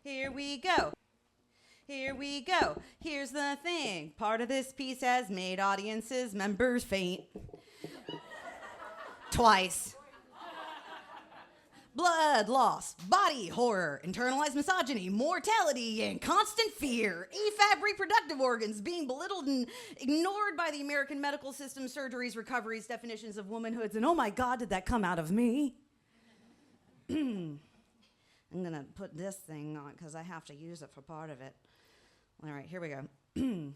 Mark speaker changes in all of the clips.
Speaker 1: Here we go. Here we go. Here's the thing. Part of this piece has made audiences members faint. Twice. Blood loss, body horror, internalized misogyny, mortality, and constant fear. AFAB reproductive organs being belittled and ignored by the American medical system, surgeries, recoveries, definitions of womanhoods, and oh my God, did that come out of me? I'm gonna put this thing on because I have to use it for part of it. All right, here we go.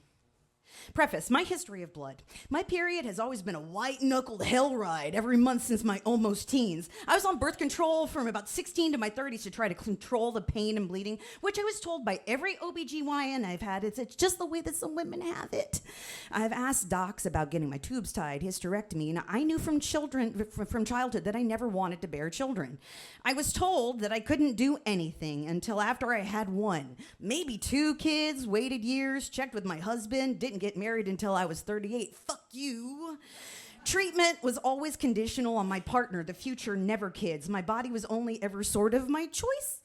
Speaker 1: Preface, my history of blood. My period has always been a white-knuckled hell ride every month since my almost teens. I was on birth control from about 16 to my 30s to try to control the pain and bleeding, which I was told by every OBGYN I've had, it's just the way that some women have it. I've asked docs about getting my tubes tied, hysterectomy, and I knew from childhood that I never wanted to bear children. I was told that I couldn't do anything until after I had one, maybe two kids, waited years, checked with my husband, didn't get married until I was 38. Fuck you. Treatment was always conditional on my partner, the future never kids. My body was only ever sort of my choice.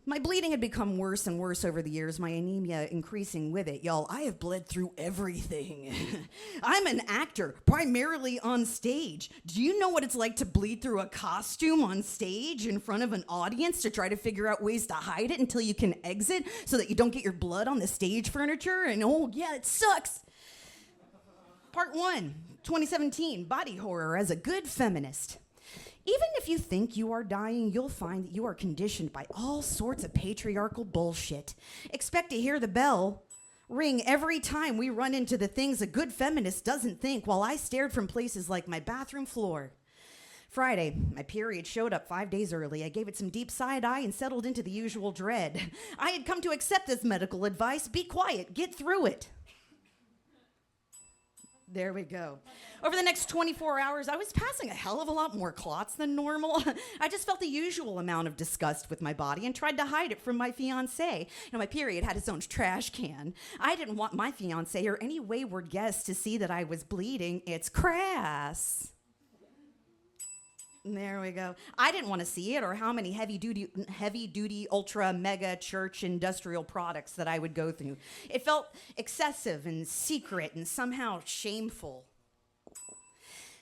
Speaker 1: My bleeding had become worse and worse over the years, my anemia increasing with it. Y'all, I have bled through everything. I'm an actor, primarily on stage. Do you know what it's like to bleed through a costume on stage in front of an audience to try to figure out ways to hide it until you can exit so that you don't get your blood on the stage furniture? And oh yeah, it sucks. Part 1, 2017, body horror as a good feminist. Even if you think you are dying, you'll find that you are conditioned by all sorts of patriarchal bullshit. Expect to hear the bell ring every time we run into the things a good feminist doesn't think, while I stared from places like my bathroom floor. Friday, my period showed up 5 days early. I gave it some deep side eye and settled into the usual dread. I had come to accept this medical advice. Be quiet, get through it. There we go. Over the next 24 hours, I was passing a hell of a lot more clots than normal. I just felt the usual amount of disgust with my body and tried to hide it from my fiancé. My period had its own trash can. I didn't want my fiancé or any wayward guest to see that I was bleeding. It's crass. There we go. I didn't want to see it or how many heavy-duty, ultra, mega church industrial products that I would go through. It felt excessive and secret and somehow shameful.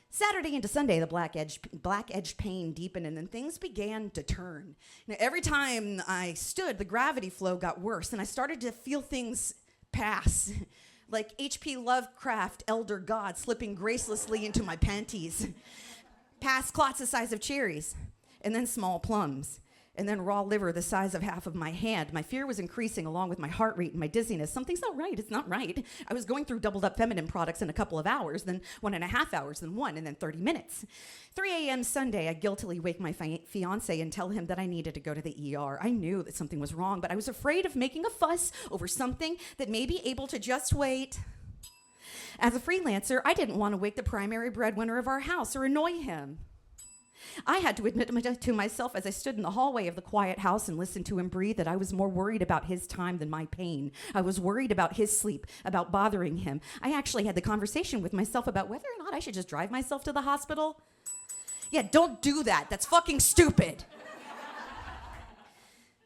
Speaker 1: Saturday into Sunday, the black edge pain deepened, and then things began to turn. Now, every time I stood, the gravity flow got worse, and I started to feel things pass, like H.P. Lovecraft, elder god, slipping gracelessly into my panties. Past clots the size of cherries, and then small plums, and then raw liver the size of half of my hand. My fear was increasing along with my heart rate and my dizziness. Something's not right, it's not right. I was going through doubled up feminine products in a couple of hours, then 1.5 hours, then 1, and then 30 minutes. 3 a.m. Sunday, I guiltily wake my fiance and tell him that I needed to go to the ER. I knew that something was wrong, but I was afraid of making a fuss over something that may be able to just wait. As a freelancer, I didn't want to wake the primary breadwinner of our house or annoy him. I had to admit to myself as I stood in the hallway of the quiet house and listened to him breathe that I was more worried about his time than my pain. I was worried about his sleep, about bothering him. I actually had the conversation with myself about whether or not I should just drive myself to the hospital. Yeah, don't do that. That's fucking stupid.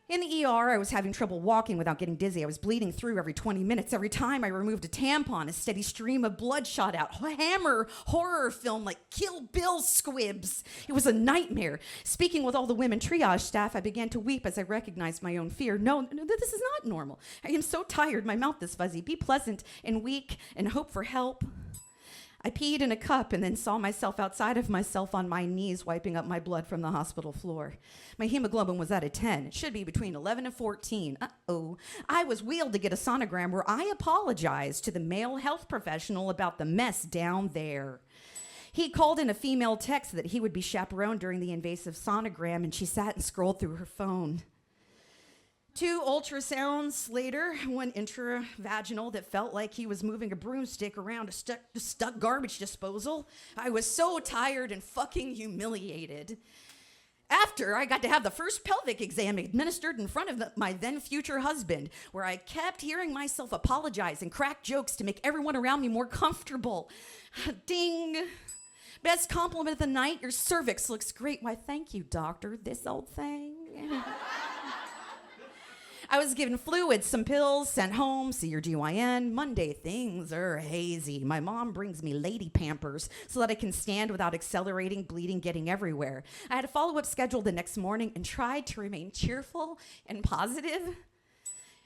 Speaker 1: In the ER, I was having trouble walking without getting dizzy. I was bleeding through every 20 minutes. Every time I removed a tampon, a steady stream of blood shot out. Hammer horror film like Kill Bill squibs. It was a nightmare. Speaking with all the women triage staff, I began to weep as I recognized my own fear. No, this is not normal. I am so tired, my mouth is fuzzy. Be pleasant and weak and hope for help. I peed in a cup and then saw myself outside of myself on my knees wiping up my blood from the hospital floor. My hemoglobin was at a 10. It should be between 11 and 14. Uh-oh. I was wheeled to get a sonogram where I apologized to the male health professional about the mess down there. He called in a female text that he would be chaperoned during the invasive sonogram, and she sat and scrolled through her phone. 2 ultrasounds later, 1 intravaginal that felt like he was moving a broomstick around a stuck garbage disposal. I was so tired and fucking humiliated. After, I got to have the first pelvic exam administered in front of my then future husband, where I kept hearing myself apologize and crack jokes to make everyone around me more comfortable. Ding. Best compliment of the night, your cervix looks great. Why, thank you, doctor. This old thing. I was given fluids, some pills, sent home, see your GYN. Monday, things are hazy. My mom brings me lady Pampers so that I can stand without accelerating, bleeding, getting everywhere. I had a follow-up schedule the next morning and tried to remain cheerful and positive.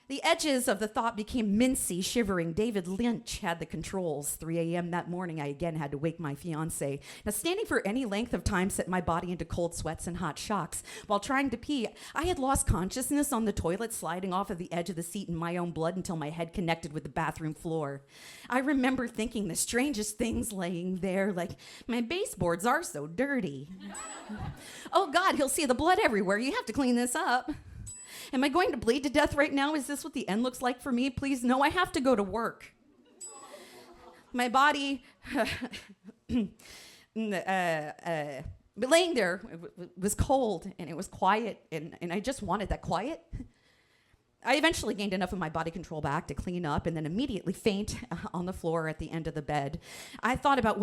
Speaker 1: The edges of the thought became mincy, shivering. David Lynch had the controls. 3 a.m. that morning, I again had to wake my fiance. Now, standing for any length of time set my body into cold sweats and hot shocks. While trying to pee, I had lost consciousness on the toilet, sliding off of the edge of the seat in my own blood until my head connected with the bathroom floor. I remember thinking the strangest things laying there, like, my baseboards are so dirty. Oh, God, he'll see the blood everywhere. You have to clean this up. Am I going to bleed to death right now? Is this what the end looks like for me? Please, no, I have to go to work. My body, laying there, was cold and it was quiet, and I just wanted that quiet. I eventually gained enough of my body control back to clean up and then immediately faint on the floor at the end of the bed. I thought about